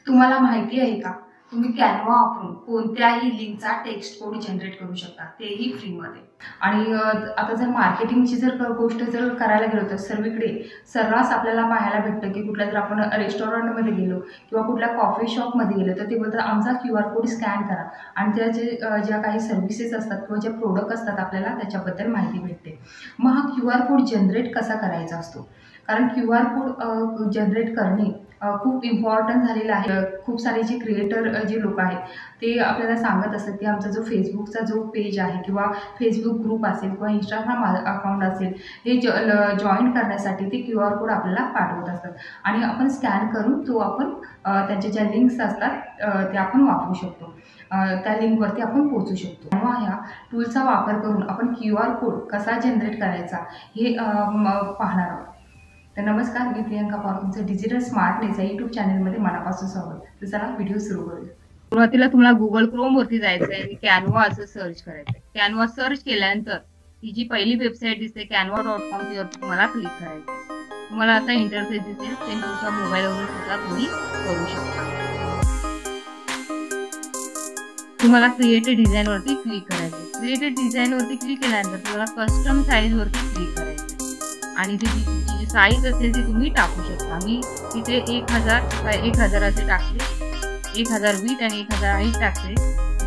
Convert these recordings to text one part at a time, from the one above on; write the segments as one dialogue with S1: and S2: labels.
S1: तुम्हाला माहिती आहे का, तुम्ही कॅनवा वापरून कोणत्याही लिंकचा टेक्स्ट कोड जनरेट करू शकता, तेही फ्रीमध्ये. आणि आता जर मार्केटिंगची गोष्ट करायला गेलो तर सर्वीकडे सर्रास आपल्याला पाहायला भेटतं की कुठल्या जर आपण रेस्टॉरंटमध्ये गेलो किंवा कुठल्या कॉफी शॉपमध्ये गेलो तर ते बोलतात आमचा QR कोड स्कॅन करा आणि त्याचे ज्या काही सर्व्हिसेस असतात किंवा जे प्रोडक्ट असतात आपल्याला त्याच्याबद्दल माहिती भेटते. मग हा QR कोड जनरेट कसा करायचा असतो, कारण QR कोड जनरेट करणे खूप इम्पॉर्टंट झालेलं आहे. खूप सारे जे क्रिएटर जे लोक आहेत ते आपल्याला सांगत असतात की आमचा जो फेसबुकचा जो पेज आहे किंवा फेसबुक ग्रुप असेल किंवा इंस्टाग्राम अकाउंट असेल हे जॉईन करण्यासाठी ते QR कोड आपल्याला पाठवत असतात आणि आपण स्कॅन करून तो आपण त्यांच्या ज्या लिंक्स असतात ते आपण वापरू शकतो. त्या लिंकवरती आपण पोहोचू शकतो. तेव्हा ह्या टूलचा वापर करून आपण QR कोड कसा जनरेट करायचा हे पाहणार आहोत. तर नमस्कार, मी प्रियंका पवार, तुमचं डिजिटल स्मार्टनेस या यूट्यूब चॅनलमध्ये मनापासून स्वागत. तर चला व्हिडिओ सुरू करूया. सुरुवातीला तुम्हाला गुगल क्रोम वरती जायचं आहे आणि कॅनवा असं सर्च करायचं आहे. कॅनवा सर्च केल्यानंतर ही जी पहिली वेबसाईट दिसते canva.com त्यावर तुम्हाला क्लिक करायचं आहे. तुम्हाला असा इंटरफेस दिसेल, ते तुमच्या मोबाईलवरून सुद्धा तुम्ही करू शकता. तुम्हाला क्रिएट डिझाइन वरती क्लिक करायचं. क्रिएट डिझाइन वरती क्लिक केल्यानंतर तुम्हाला कस्टम साईज वरती क्लिक करायचं आणि जी साईज असेल ती तुम्ही टाकू शकता. मी तिथे 1000 असे टाकले, 1020 आणि 1080 टाकते.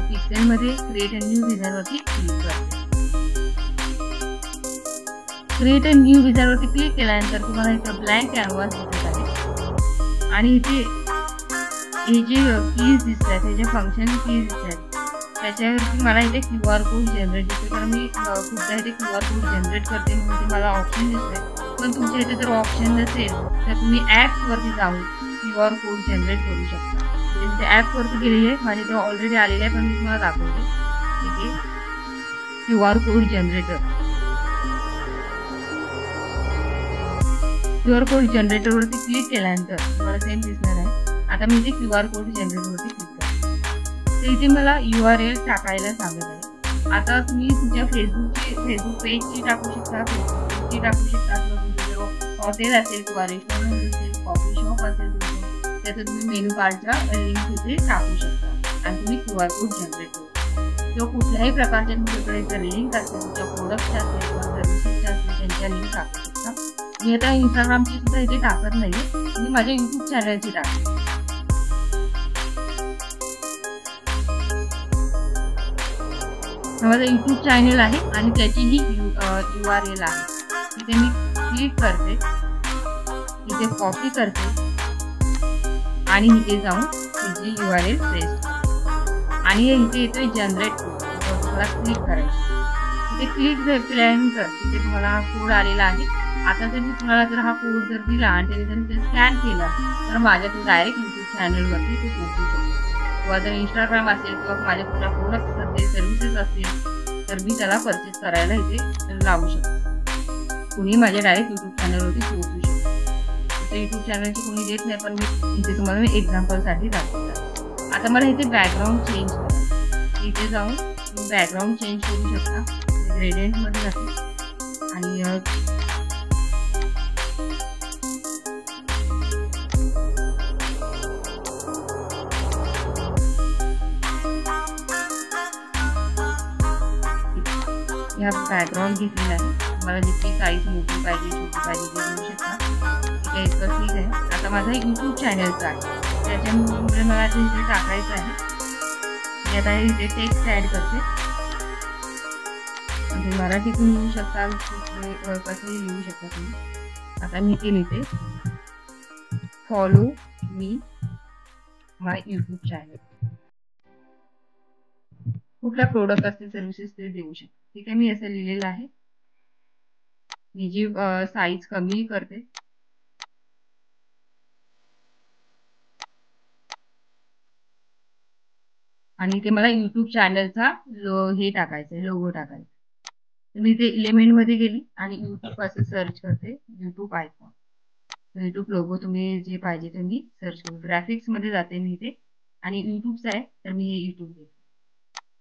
S1: पिक्सेलमध्ये क्रिएट अ न्यू डिझाइन वरती क्लिक करते. क्रिएट अ न्यू डिझाइन वरती क्लिक केल्यानंतर तुम्हाला इथं ब्लँक कॅनव्हास दिसत आहे आणि इथे हे जे कीज दिसतात, हे जे फंक्शन कीज दिसतात त्याच्यावरती मला इथे QR कोड जनरेट दिसते. कारण मी खूपदा इथे QR कोड जनरेट करते म्हणून ते मला ऑप्शन दिसते. पण तुमच्या इथे जर ऑप्शन नसेल तर तुम्ही ॲप्सवरती जाऊन QR कोड जनरेट करू शकता. म्हणजे ॲपवरती गेलेली आहे, माझे ते ऑलरेडी आलेले आहे, पण मी तुम्हाला दाखवते. इथे QR code generator, QR code जनरेटरवरती क्लिक केल्यानंतर तुम्हाला सेम दिसणार आहे. आता मी इथे QR कोड जनरेटरवरती क्लिक करते. तर इथे मला URL टाकायला सांगत आहे. आता तुम्ही तुमच्या फेसबुक पेजची टाकू शकता, फेसबुकची टाकू शकता किंवा तुमचं जर हॉटेल असेल किंवा रेस्टॉरंट असेल, कॉफी शॉप असेल तुमचं, त्याचं तुम्ही मेनू कार्डच्या लिंक तिथे टाकू शकता आणि तुम्ही QR कोड जनरेट करू शकता. किंवा कुठल्याही प्रकारच्या तुमच्याकडे जर लिंक असेल, तुमच्या प्रोडक्टच्या असेल किंवा सर्व्हिसेसच्या असतील त्यांच्या लिंक टाकू शकता. मी आता इंस्टाग्रामची सुद्धा इथे टाकत नाही, मी माझ्या यूट्यूब चॅनलची टाकते. माझं यूट्यूब चॅनल आहे आणि त्याची ही URL आहे. इथे मी क्लिक करते, इथे कॉपी करते आणि इथे जाऊन तिची URL पेस्ट आणि इथे येतोय जनरेट कोड, तुम्हाला क्लिक करायचं. इथे क्लिक केल्यानंतर तिथे तुम्हाला हा कोड आलेला आहे. आता जर मी तुम्हाला जर हा कोड जर दिला आणि त्याने जर स्कॅन केला तर माझ्या तो डायरेक्ट यूट्यूब चॅनलवरती तो पोहोचू शकतो. किंवा जर इंस्टाग्राम असेल किंवा माझ्या कुठल्या प्रोडक्ट्स असतील, सर्व्हिसेस असतील तर मी त्याला परचेस करायला इथे लावू शकतो. कुणी माझ्या डायरेक्ट यूट्यूब चॅनलवरती पोहोचू शकतो. तर यूट्यूब चॅनलची कोणी देत नाही, पण मी इथे तुम्हाला मी एक्झाम्पलसाठी दाखवतो. आता मला इथे बॅकग्राऊंड चेंज करायचं. इथे जाऊन तुम्ही बॅकग्राऊंड चेंज करू शकता. ग्रेडियंटमध्ये जाते आणि ह्या बॅकग्राऊंड घेतलेला आहे. तुम्हाला जितकी साईज मोठी पाहिजे छोटी पाहिजे ते घेऊ शकता. इथे इतकं ठीक आहे. आता माझा यूट्यूब चॅनलचा आहे, त्याच्यामुळे मला ते इथे टाकायचं आहे. मी आता इथे टेक्स्ट ॲड करते. म्हणजे मराठीतून लिहू शकता, कसंही लिहू शकता तुम्ही. आता मी ते लिहिते, फॉलो मी माय यूट्यूब चॅनल. कुठल्या प्रोडक्ट असतील, सर्व्हिसेस ते देऊ शकता. ठीक आहे, मी असं लिहिलेलं आहे. मी जी साईज कमी करते आणि ते मला यूट्यूब चॅनलचा हे टाकायचं आहे, लोगो टाकायचा. मी ते एलिमेंटमध्ये गेली आणि यूट्यूब असं सर्च करते, यूट्यूब आयकॉन, यूट्यूब लोगो तुम्ही जे पाहिजे ते मी सर्च करू. ग्राफिक्समध्ये जाते मी इथे आणि यूट्यूबचं आहे तर मी हे यूट्यूब घेते.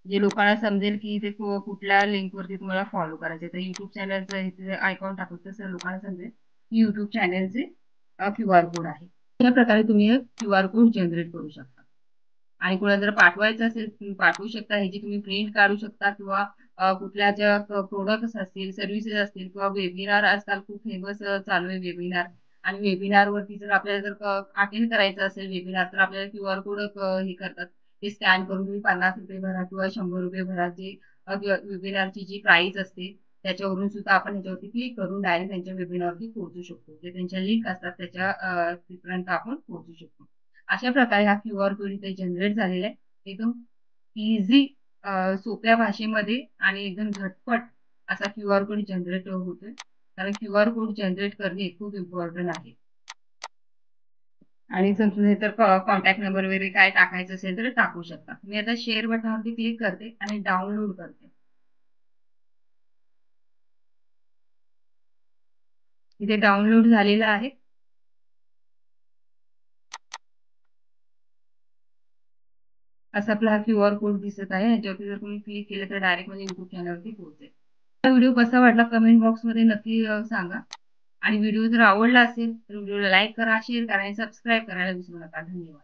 S1: जे लोकांना समजेल की इथे कुठल्या लिंकवरती तुम्हाला फॉलो करायचे, तर यूट्यूब चॅनलचं इथे आयकॉन टाकलं तर लोकांना समजेल की यूट्यूब चॅनलचे QR कोड आहे. अशा प्रकारे तुम्ही हे QR कोड जनरेट करू शकता. आणि कोणाला जर पाठवायचं असेल तुम्ही पाठवू शकता. ह्याची तुम्ही प्रिंट काढू शकता किंवा कुठल्या ज्या प्रॉडक्ट्स असतील, सर्व्हिसेस असतील किंवा वेबिनार आजकाल खूप फेमस चालू आहे वेबिनार. आणि वेबिनारवरती जर आपल्याला जर अटेंड करायचं असेल वेबिनार तर आपल्याला QR कोड हे करतात. ते स्कॅन करून तुम्ही ₹50 भरा किंवा ₹100 भरा. जे वेबिनारची जी प्राइस असते त्याच्यावरून सुद्धा आपण ह्याच्यावरती क्लिक करून डायरेक्ट त्यांच्या वेबिनारवरती पोहोचू शकतो. जे त्यांच्या लिंक असतात त्याच्या तिथपर्यंत आपण पोहोचू शकतो. अशा प्रकारे हा QR कोड इथे जनरेट झालेला आहे. एकदम इझी सोप्या भाषेमध्ये आणि एकदम झटपट असा QR कोड जनरेट होतोय. कारण QR कोड जनरेट करणे खूप इम्पॉर्टंट आहे. आणि समजा तर कॉन्टॅक्ट नंबर वगैरे काय टाकायचं असेल तर टाकू शकता. मी आता शेअर बटनावरती क्लिक करते आणि डाउनलोड करते. इथे डाउनलोड झालेलं आहे. असा आपला हा QR कोड दिसत आहे. याच्यावरती जर तुम्ही क्लिक केलं तर डायरेक्ट माझ्या YouTube चॅनलवरती पोहोचेल. हा व्हिडिओ कसा वाटला कमेंट बॉक्समध्ये नक्की सांगा. आणि व्हिडिओ जर आवडला असेल तर व्हिडिओला लाईक करा, शेअर करा आणि सबस्क्राईब करायला विसरू नका. धन्यवाद.